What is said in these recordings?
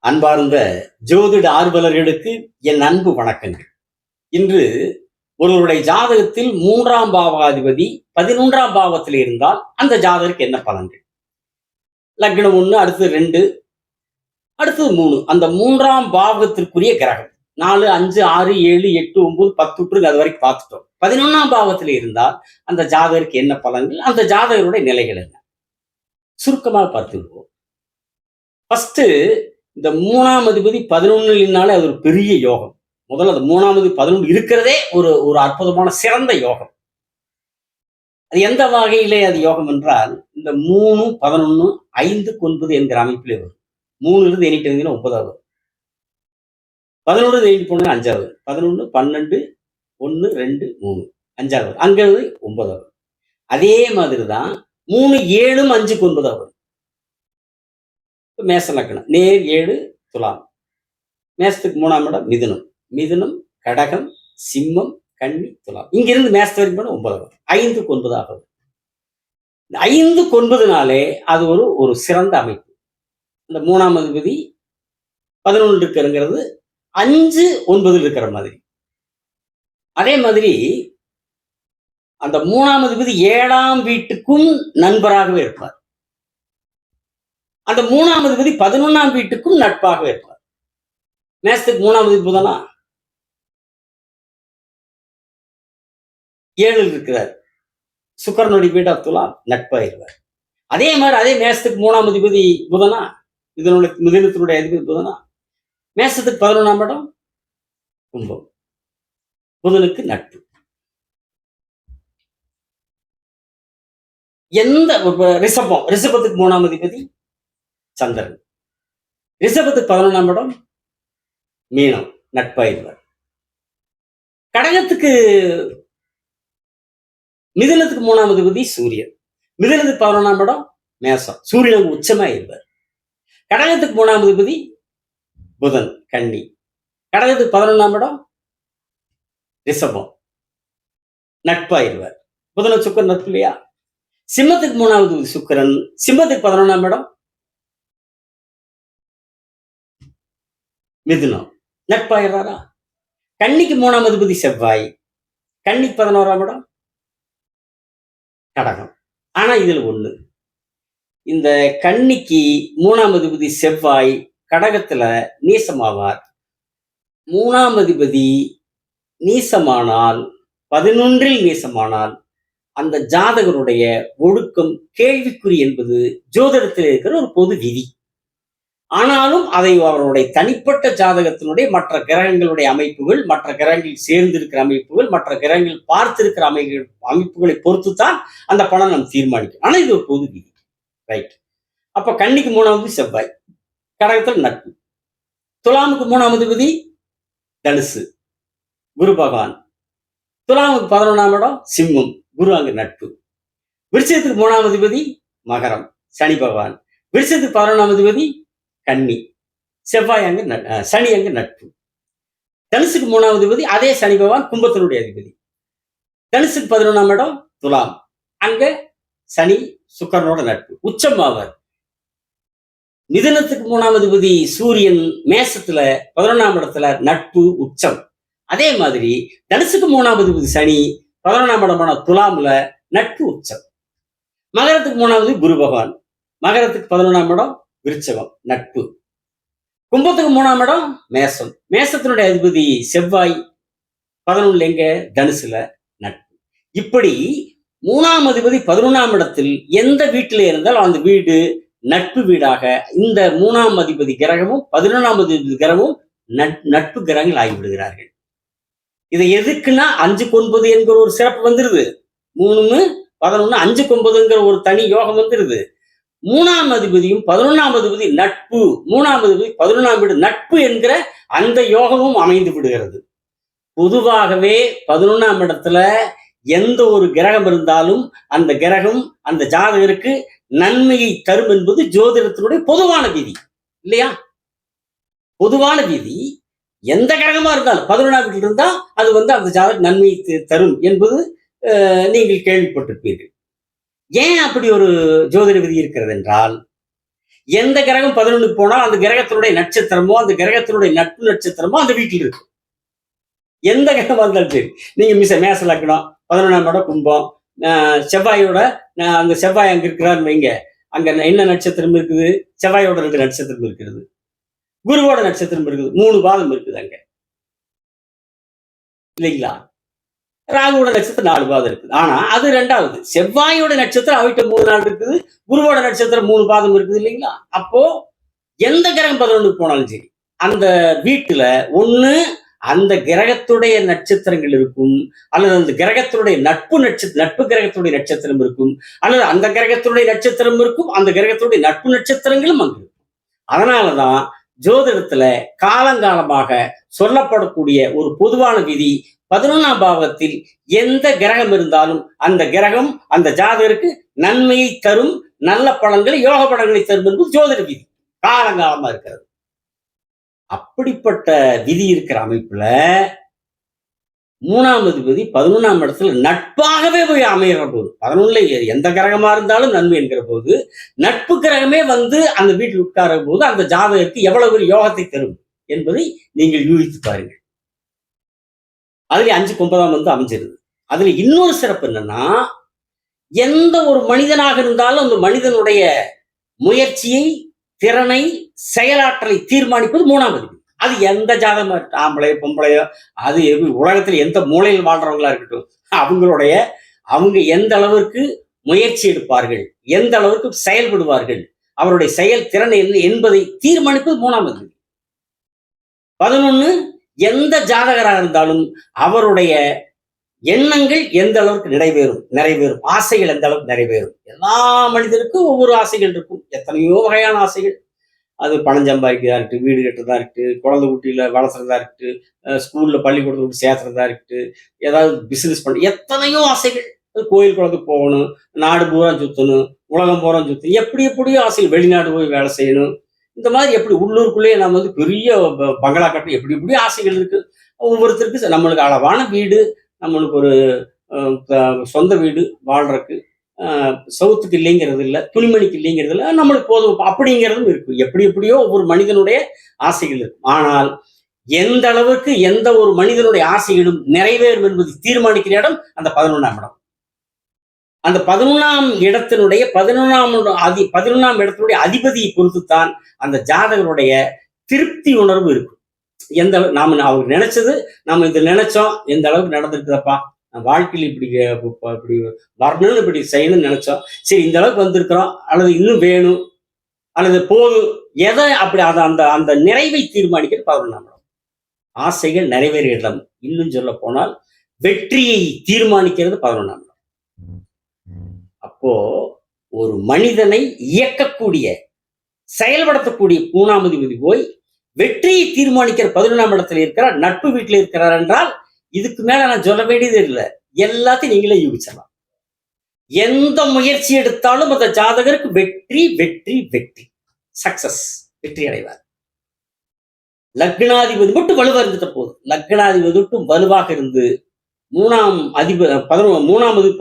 அன்பார்ந்த ஜோதிட ஆர்வலர்களுக்கு என் அன்பு வணக்கங்கள். இன்று ஒருவருடைய ஜாதகத்தில் 3ஆம் பாவாதிபதி 11ஆம் பாவத்தில் இருந்தால் அந்த ஜாதகருக்கு என்ன பலன்கள்? லக்னம் 1, அடுத்தது 2, அடுத்தது 3. அந்த 3ஆம் பாவத்திற்குரிய கிரகம் 4, 5, 6, 7, 8, 9, 10 அது வரைக்கும் பார்த்துட்டோம். 11ஆம் பாவத்தில் இருந்தால் அந்த ஜாதகருக்கு என்ன பலன்கள்? அந்த ஜாதகருடைய நிலைகள் என்ன? சுருக்கமாக பார்த்துருவோம். ஃபர்ஸ்ட் இந்த 3ஆம் அதிபதி 11னாலே அது ஒரு பெரிய யோகம். முதல்ல அது 3ஆம் அதிபதி 11 இருக்கிறதே ஒரு அற்புதமான சிறந்த யோகம். அது எந்த வகையிலே அது யோகம் என்றால், இந்த 3, 11, 5, 9 என்கிற அமைப்பிலே வரும். 3 இருந்து எண்ணிட்டு இருந்தீங்கன்னா 9ஆவது, 11 எண்ணிட்டு போனீங்கன்னா 5ஆவது, 11, 12, 1, 2, 3 5ஆவது, அங்கிருந்து 9ஆவது. அதே மாதிரி தான் 3, 7, 5, 9ஆவது. மேச லக்னம் நேர் 7 துலாம். மேசத்துக்கு 3ஆம் இடம் மிதுனம். மிதுனம், கடகம், சிம்மம், கன்னி, துலாம். இங்கிருந்து மேசத்து வரைக்கும் போனா 9ஆவது, 5க்கு 9 ஆகும். 5க்கு 9னாலே அது ஒரு சிறந்த அமைப்பு. இந்த 3ஆம் அதிபதி 11 இருக்கிறங்கிறது 5, 9 இருக்கிற மாதிரி. அதே மாதிரி அந்த 3ஆம் அதிபதி 7ஆம் வீட்டுக்கும் நண்பராகவே இருப்பார். அந்த 3ஆம் அதிபதி 11ஆம் வீட்டுக்கும் நட்பாகவே இருப்பார். மேசத்துக்கு 3ஆம் அதிபதி புதனா 7 இருக்கிறார். சுக்கிரனுடைய வீடா துலாம், நட்பாயிருவார். அதே மாதிரி அதே மேசத்துக்கு 3ஆம் அதிபதி புதனா, மிதுனத்தினுடைய அதிபதி புதனா, மேசத்துக்கு 11ஆம் இடம் கும்பம், புதனுக்கு நட்பு. எந்த ரிஷபத்துக்கு 3ஆம் அதிபதி சந்திரன், ரிஷபத்துக்கு 11ஆம் இடம் மீனம், நட்பாயிருவார். கடகத்துக்கு மிதுனத்துக்கு 3ஆம் அதிபதி சூரியன், மிதுனத்துக்கு 11ஆம் இடம் மேசம், சூரியன் உச்சமா இருப்பார். கடகத்துக்கு 3ஆம் அதிபதி புதன், கன்னி, கடகத்துக்கு 11ஆம் இடம் ரிஷபம், நட்பாயிருவார். புதன் சுக்கரன் நட்பு இல்லையா? சிம்மத்துக்கு 3ஆம் அதிபதி சுக்கிரன், சிம்மத்துக்கு 11ஆம் இடம் மிதுனம், நட்பாயிடுறாரா? கன்னிக்கு 3ஆம் அதிபதி செவ்வாய், கன்னிக்கு 11ஆம் இடம் கடகம். ஆனா இதுல ஒண்ணு, இந்த கன்னிக்கு 3ஆம் அதிபதி செவ்வாய் கடகத்துல நீசமாவார். 3ஆம் அதிபதி நீசமானால், 11ல் நீசமானால் அந்த ஜாதகருடைய ஒழுக்கம் கேள்விக்குறி என்பது ஜோதிடத்தில் இருக்கிற ஒரு பொது விதி. ஆனாலும் அதை அவருடைய தனிப்பட்ட ஜாதகத்தினுடைய மற்ற கிரகங்களுடைய அமைப்புகள், மற்ற கிரகங்கள் சேர்ந்திருக்கிற அமைப்புகள், மற்ற கிரகங்கள் பார்த்திருக்கிற அமைப்புகளை பொறுத்துத்தான் அந்த பலன் நம்ம தீர்மானிக்கும். ஆனா இது ஒரு பொது விதி, ரைட்? அப்ப கன்னிக்கு 3ஆம் செவ்வாய், கடகத்தில் நட்பு. துலாமுக்கு 3ஆம் அதிபதி தனுசு, குரு பகவான். துலாமுக்கு 11ஆம் இடம் சிம்மம், குரு அங்கு நட்பு. விருச்சிகத்துக்கு 3ஆம் அதிபதி மகரம், சனி பகவான். விருச்சிகத்துக்கு 11ஆம் அதிபதி கன்னி, செவ்வாய் அங்கு சனி அங்கு நட்பு. தனுசுக்கு 3ஆம் அதிபதி அதே சனி பகவான், கும்பத்தினுடைய அதிபதி. தனுசுக்கு 11ஆம் இடம் துலாம், அங்க சனி சுக்கரனோட நட்பு, உச்சம் ஆவார். மிதுனத்துக்கு 3ஆம் அதிபதி சூரியன் மேசத்துல 11ஆம் இடத்துல நட்பு, உச்சம். அதே மாதிரி தனுசுக்கு 3ஆம் அதிபதி சனி 11ஆம் இடமான துலாம்ல நட்பு, உச்சம். மகரத்துக்கு 3ஆம் அதிபதி குரு பகவான், மகரத்துக்கு 11ஆம் இடம் விருச்சகம், நட்பு. கும்பத்துக்கு 3ஆம் இடம் மேசம், மேசத்தினுடைய அதிபதி செவ்வாய் 11 எங்க தனுசுல, நட்பு. இப்படி 3ஆம் அதிபதி 11ஆம் இடத்தில் எந்த வீட்டிலே இருந்தால் அந்த வீடு நட்பு வீடாக இந்த 3ஆம் அதிபதி கிரகமும் 11ஆம் அதிபதி கிரகமும் நட்பு கிரகங்கள் ஆகிவிடுகிறார்கள். இதை எதுக்குன்னா 5க்கு 9 என்கிற ஒரு சிறப்பு வந்துருது. 3, 11, 5க்கு 9ங்கிற ஒரு தனி யோகம் வந்துருது. 3ஆம் அதிபதியும் 11ஆம் அதிபதி நட்பு, 3ஆம் அதிபதி 11ஆம் வீடு நட்பு என்கிற அந்த யோகமும் அமைந்து விடுகிறது. பொதுவாகவே 11ஆம் இடத்துல எந்த ஒரு கிரகம் இருந்தாலும் அந்த கிரகம் அந்த ஜாதகருக்கு நன்மையை தரும் என்பது ஜோதிடத்தினுடைய பொதுவான விதி இல்லையா? பொதுவான விதி. எந்த கிரகமா இருந்தாலும் 11ஆம் வீட்டில் இருந்தா அது அந்த ஜாதகம் நன்மையை தரும் என்பது நீங்கள் கேள்விப்பட்டிருப்பீர்கள். ஏன் அப்படி ஒரு ஜோதிட விதி இருக்கிறது என்றால், எந்த கிரகம் 11க்கு போனால் அந்த கிரகத்தினுடைய நட்சத்திரமோ அந்த கிரகத்தினுடைய நட்பு நட்சத்திரமோ அந்த வீட்டில் இருக்கும். எந்த கிரகமா இருந்தாலும் சரி. நீங்க மேச லக்னம் 11ஆம் இடம் கும்பம், செவ்வாயோட அந்த செவ்வாய் அங்க இருக்கிறான்னு வைங்க, அங்க என்ன நட்சத்திரம் இருக்குது? செவ்வாயோட 2 நட்சத்திரம் இருக்கிறது, குருவோட நட்சத்திரம் இருக்குது, 3 பாதம் இருக்குது அங்க இல்லைங்களா? ராகுவோட நட்சத்திரம் 4 பாதம் இருக்குது. ஆனா அது 2வது. செவ்வாயோட நட்சத்திரம் அவிட்ட 3 நாள் இருக்குது, குருவோட நட்சத்திரம் 3 பாதம் இருக்குது இல்லைங்களா? அப்போ எந்த கிரகம் 11க்கு போனாலும் சரி, அந்த வீட்டுல ஒண்ணு அந்த கிரகத்துடைய நட்சத்திரங்கள் இருக்கும், அல்லது அந்த கிரகத்தினுடைய நட்பு கிரகத்துடைய நட்சத்திரம் இருக்கும், அல்லது அந்த கிரகத்துடைய நட்சத்திரம் இருக்கும், அந்த கிரகத்துடைய நட்பு நட்சத்திரங்களும் அங்கு இருக்கும். அதனாலதான் ஜோதிடத்துல காலங்காலமாக சொல்லப்படக்கூடிய ஒரு பொதுவான விதி, 11ஆம் பாவத்தில் எந்த கிரகம் இருந்தாலும் அந்த கிரகம் அந்த ஜாதகருக்கு நன்மையை தரும், நல்ல பலன்களை, யோக பலன்களை தரும் என்பது ஜோதிட விதி, காலங்காலமா இருக்கிறது. அப்படிப்பட்ட விதி இருக்கிற அமைப்புல 3ஆம் அதிபதி 11ஆம் இடத்துல நட்பாகவே போய் அமைகிற போது, 11ல எந்த கிரகமா இருந்தாலும் நன்மை என்கிற போது, நட்பு கிரகமே வந்து அந்த வீட்டில் உட்கார போது அந்த ஜாதகருக்கு எவ்வளவு ஒரு யோகத்தை தரும் என்பதை நீங்கள் யூகித்து பாருங்கள். அதுல 5க்கு 9ஆம் வந்து அமைஞ்சிருது. அதுல இன்னொரு சிறப்பு என்னன்னா, எந்த ஒரு மனிதனாக இருந்தாலும் அந்த மனிதனுடைய முயற்சியை, திறனை, செயலாற்றலை தீர்மானிப்பது 3ஆம் அதிபதி. அது எந்த ஜாதகமா இருக்கு, ஆம்பளையோ பொம்பளையோ, அது உலகத்துல எந்த மூலையில் வாழ்றவங்களா இருக்கட்டும், அவங்க எந்த அளவிற்கு முயற்சி எடுப்பார்கள், எந்த அளவுக்கு செயல்படுவார்கள், அவருடைய செயல் திறன் என்ன என்பதை தீர்மானிப்பது 3ஆம் அதிபதி. 11 எந்த ஜாதகராக இருந்தாலும் அவருடைய எண்ணங்கள் எந்த அளவுக்கு நிறைவேறும், ஆசைகள் எந்த அளவுக்கு நிறைவேறும். எல்லா மனிதருக்கும் ஒவ்வொரு ஆசைகள் இருக்கும், எத்தனையோ வகையான ஆசைகள். அது பணம் சம்பாதிக்கிறதா இருக்கட்டும், வீடு கட்டுறதா இருக்கட்டும், குழந்தை குட்டியில வளர்த்துறதா இருக்கட்டும், ஸ்கூல்ல பள்ளிக்கூடத்தை விட்டு சேர்த்துறதா இருக்கட்டும், ஏதாவது பிசினஸ் பண்ண எத்தனையோ ஆசைகள். கோயில் குளத்துக்கு போகணும், நாடு பூரா சுத்தணும், உலகம் பூரா சுத்தணும், எப்படியோ ஆசைகள். வெளிநாடு போய் வேலை செய்யணும், இந்த மாதிரி எப்படி உள்ளூருக்குள்ளேயே நம்ம வந்து பெரிய பங்களா கட்ட எப்படியோ ஆசைகள் இருக்கு. ஒவ்வொருத்தருக்கு நம்மளுக்கு அளவான வீடு, நம்மளுக்கு ஒரு சொந்த வீடு வாழ்றதுக்கு, சவுத்துக்கு இல்லைங்கிறது இல்லை, துணிமணிக்கு இல்லைங்கிறது இல்லை, நம்மளுக்கு போதும் அப்படிங்கிறதும் இருக்கு. எப்படியோ ஒவ்வொரு மனிதனுடைய ஆசைகள் இருக்கும். ஆனால் எந்த அளவுக்கு எந்த ஒரு மனிதனுடைய ஆசைகளும் நிறைவேறும் என்பதை தீர்மானிக்கிற இடம் அந்த 11ஆம் இடம். அந்த 11ஆம் இடத்தினுடைய 11ஆம் இடத்தினுடைய அதிபதியை பொறுத்துத்தான் அந்த ஜாதகருடைய திருப்தி உணர்வு இருக்கும். எந்த அவங்க நினைச்சது, நம்ம இது நினைச்சோம், எந்த அளவுக்கு நடந்திருக்குதப்பா, வாழ்க்கையில் இப்படி வரணும்னு, இப்படி செய்யணும்னு நினைச்சோம், சரி இந்த அளவுக்கு வந்திருக்கிறோம், அல்லது இன்னும் வேணும், அல்லது போதும், எதை அப்படி அந்த அந்த நிறைவை தீர்மானிக்கிறது 11ஆம் இடம். ஆசைகள் நிறைவேறிய இடம். இன்னும் சொல்ல போனால் வெற்றியை தீர்மானிக்கிறது 11ஆம் இடம். அப்போ ஒரு மனிதனை இயக்கக்கூடிய, செயல்படுத்தக்கூடிய 3ஆம் அதிபதி போய் வெற்றியை தீர்மானிக்கிற 11ஆம் இடத்துல இருக்கிறார், நட்பு வீட்டில் இருக்கிறார் என்றால் இதுக்கு மேல நான் சொல்ல வேண்டியது இல்லை. எல்லாத்தையும் நீங்களே யூகிச்சிடலாம். எந்த முயற்சி எடுத்தாலும் அந்த ஜாதகருக்கு வெற்றி வெற்றி வெற்றி, சக்சஸ், வெற்றி அடைவார். லக்னாதிபதி மட்டும் வலுவாக இருந்துட்ட போதும். லக்னாதிபதி மட்டும் வலுவாக இருந்து 3ஆம் அதிபதி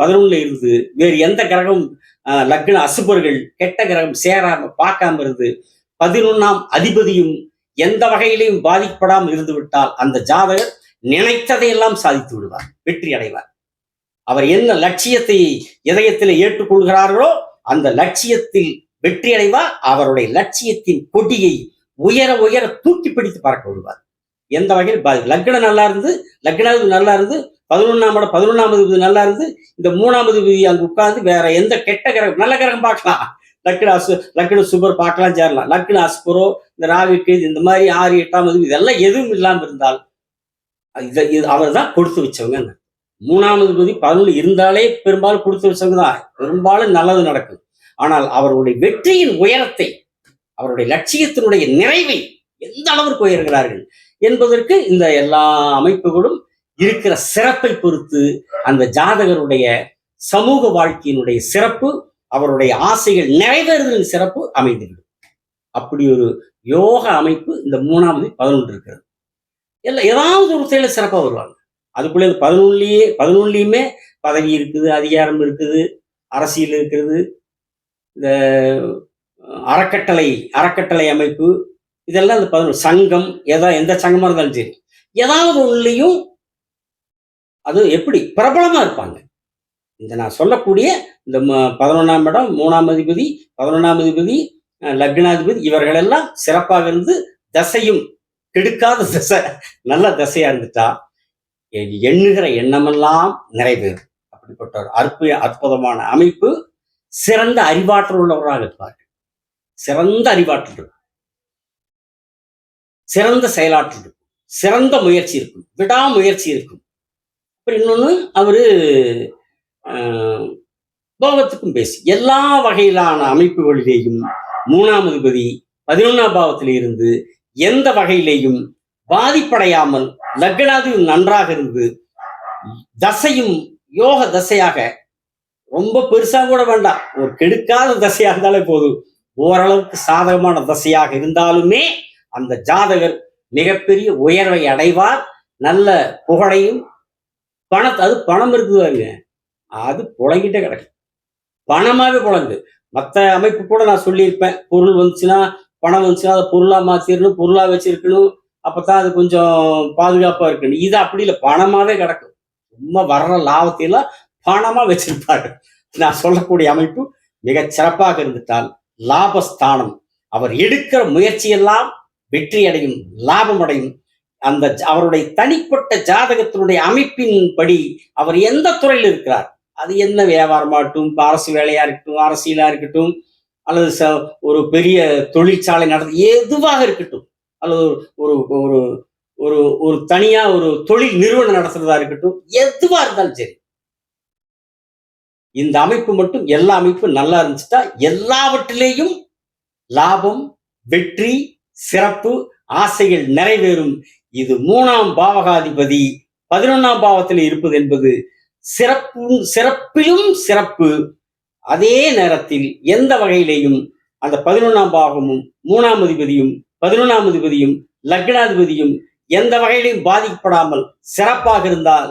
11ல இருந்து வேறு எந்த கிரகம் லக்ன அசுபர்கள் கெட்ட கிரகம் சேராம பார்க்காம இருந்து 11ஆம் அதிபதியும் எந்த வகையிலையும் பாதிக்கப்படாமல் இருந்து விட்டால் அந்த ஜாதகர் நினைத்ததையெல்லாம் சாதித்து விடுவார், வெற்றி அடைவார். அவர் என்ன லட்சியத்தை இதயத்தில் ஏற்றுக்கொள்கிறார்களோ அந்த லட்சியத்தில் வெற்றி அடைவார். அவருடைய லட்சியத்தின் கொடியை உயர உயர தூக்கி பிடித்து பறக்க விடுவார். எந்த வகையில் லக்னம் நல்லா இருந்து, லக்னாதிபதி நல்லா இருந்து, 11ஆம் அதிபதி நல்லா இருந்து, இந்த 3ஆம் அதிபதி அங்கு உட்கார்ந்து வேற எந்த கெட்ட கிரகம், நல்ல கிரகம் பார்க்கலாம், லக்ன சுபர் பார்க்கலாம், சேரலாம். லக்ன அஸ்பரோ, இந்த ராகுக்கு இந்த மாதிரி 6, 8ஆம் அதிபதி இதெல்லாம் எதுவும் இல்லாமல் இருந்தால் அவர் தான் கொடுத்து வச்சவங்க. 3ஆம் அதிபதி 11 இருந்தாலே பெரும்பாலும் கொடுத்து வச்சவங்க தான், பெரும்பாலும் நல்லது நடக்கும். ஆனால் அவருடைய வெற்றியின் உயரத்தை, அவருடைய லட்சியத்தினுடைய நிறைவை எந்த அளவிற்கு உயர்கிறார்கள் என்பதற்கு இந்த எல்லா அமைப்புகளும் இருக்கிற சிறப்பை பொறுத்து அந்த ஜாதகருடைய சமூக வாழ்க்கையினுடைய சிறப்பு, அவருடைய ஆசைகள் நிறைவேறுதலின் சிறப்பு அமைந்துவிடும். அப்படி ஒரு யோக அமைப்பு இந்த 3ஆம் அதிபதி 11 இருக்கிறது. ஏதாவது ஒரு செயல சிறப்பாக வருவாங்க. அதுக்குள்ளே 11லையுமே பதவி இருக்குது, அதிகாரம் இருக்குது, அரசியல் இருக்கிறது, இந்த அறக்கட்டளை அறக்கட்டளை அமைப்பு இதெல்லாம் இந்த 11 சங்கம் எந்த சங்கமா இருந்தாலும் சரி, ஏதாவது ஒண்ணுலயும் அது எப்படி பிரபலமா இருப்பாங்க. இந்த நான் சொல்லக்கூடிய இந்த 11ஆம் இடம், 3ஆம் அதிபதி, 11ஆம் அதிபதி, லக்னாதிபதி இவர்கள் எல்லாம் சிறப்பாக இருந்து தசையும் கெடுக்காத தசை, நல்ல தசையா இருந்துட்டா எண்ணுகிற எண்ணமெல்லாம் நிறைவேறும். அப்படிப்பட்ட ஒரு அற்புதமான அமைப்பு. சிறந்த அறிவாற்றல் உள்ளவராக இருப்பார்கள். சிறந்த அறிவாற்றல் இருக்கும், சிறந்த செயலாற்றல் இருக்கும், சிறந்த முயற்சி இருக்கும், விடாமுயற்சி இருக்கும். அப்புறம் இன்னொன்னு அவரு போகத்துக்கும் பேசி எல்லா வகையிலான அமைப்புகளிலேயும் 3ஆம் அதிபதி 11ஆம் பாவத்தில் இருந்து எந்த வகையிலேயும் பாதிப்படையாமல் லக்னாதிபதி நன்றாக இருந்து தசையும் யோக தசையாக ரொம்ப பெருசா கூட வேண்டாம், ஒரு கெடுக்காத தசையா இருந்தாலே போதும், ஓரளவுக்கு சாதகமான தசையாக இருந்தாலுமே அந்த ஜாதகர் மிகப்பெரிய உயர்வை அடைவார். நல்ல புகழையும் அது பணம் இருக்குதுங்க, அது புழங்கிட்டே கிடக்கு, பணமாவே புழங்கு. மற்ற அமைப்பு கூட நான் சொல்லியிருப்பேன், பொருள் வந்துச்சுன்னா பணம் வந்துச்சுன்னா அதை பொருளா மாத்திரணும், பொருளா வச்சிருக்கணும், அப்பதான் அது கொஞ்சம் பாதுகாப்பா இருக்கணும். இது அப்படி இல்லை, பணமாவே கிடக்கும். சும்மா வர்ற லாபத்தையெல்லாம் பணமா வச்சிருப்பாரு. நான் சொல்லக்கூடிய அமைப்பு மிக சிறப்பாக இருந்துட்டால் லாபஸ்தானம், அவர் எடுக்கிற முயற்சியெல்லாம் வெற்றி அடையும், லாபம் அடையும். அந்த அவருடைய தனிப்பட்ட ஜாதகத்தினுடைய அமைப்பின்படி அவர் எந்த துறையில் இருக்கிறார், அது என்ன வியாபாரமாகட்டும், அரசு வேலையா இருக்கட்டும், அரசியலா இருக்கட்டும், அல்லது ஒரு பெரிய தொழிற்சாலை நடத்த எதுவாக இருக்கட்டும், அல்லது ஒரு ஒரு ஒரு ஒரு தனியா ஒரு தொழில் நிறுவனம் நடத்துறதா இருக்கட்டும், எதுவா இருந்தாலும் சரி, இந்த அமைப்பு மட்டும் எல்லா அமைப்பும் நல்லா இருந்துச்சுட்டா எல்லாவற்றிலேயும் லாபம், வெற்றி, சிறப்பு, ஆசைகள் நிறைவேறும். இது 3ஆம் பாவகாதிபதி 11ஆம் பாவத்தில் இருப்பது என்பது சிறப்பிலும் சிறப்பு. அதே நேரத்தில் எந்த வகையிலேயும் அந்த 11ஆம் பாவமும் 3ஆம் அதிபதியும் 11ஆம் அதிபதியும் லக்னாதிபதியும் எந்த வகையிலையும் பாதிக்கப்படாமல் சிறப்பாக இருந்தால்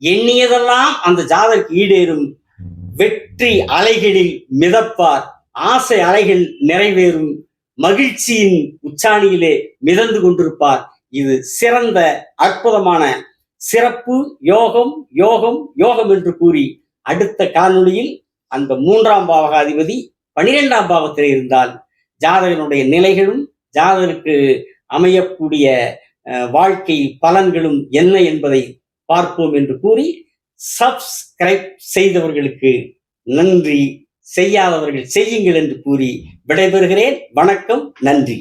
எண்ணியதெல்லாம் அந்த ஜாதகருக்கு ஈடேறும். வெற்றி அலைகளில் மிதப்பார், ஆசை அலைகள் நிறைவேறும், மகிழ்ச்சியின் உச்சாணியிலே மிதந்து கொண்டிருப்பார். இது சிறந்த அற்புதமான சிறப்பு யோகம் யோகம் யோகம் என்று கூறி அடுத்த காணொளியில் அந்த 3ஆம் பாவகாதிபதி 12ஆம் பாவத்தில் இருந்தால் ஜாதகனுடைய நிலைகளும் ஜாதகருக்கு அமையக்கூடிய வாழ்க்கை பலன்களும் என்ன என்பதை பார்ப்போம் என்று கூறி சப்ஸ்கிரைப் செய்தவர்களுக்கு நன்றி, செய்யாதவர்கள் செய்யுங்கள் என்று கூறி விடைபெறுகிறேன். வணக்கம், நன்றி.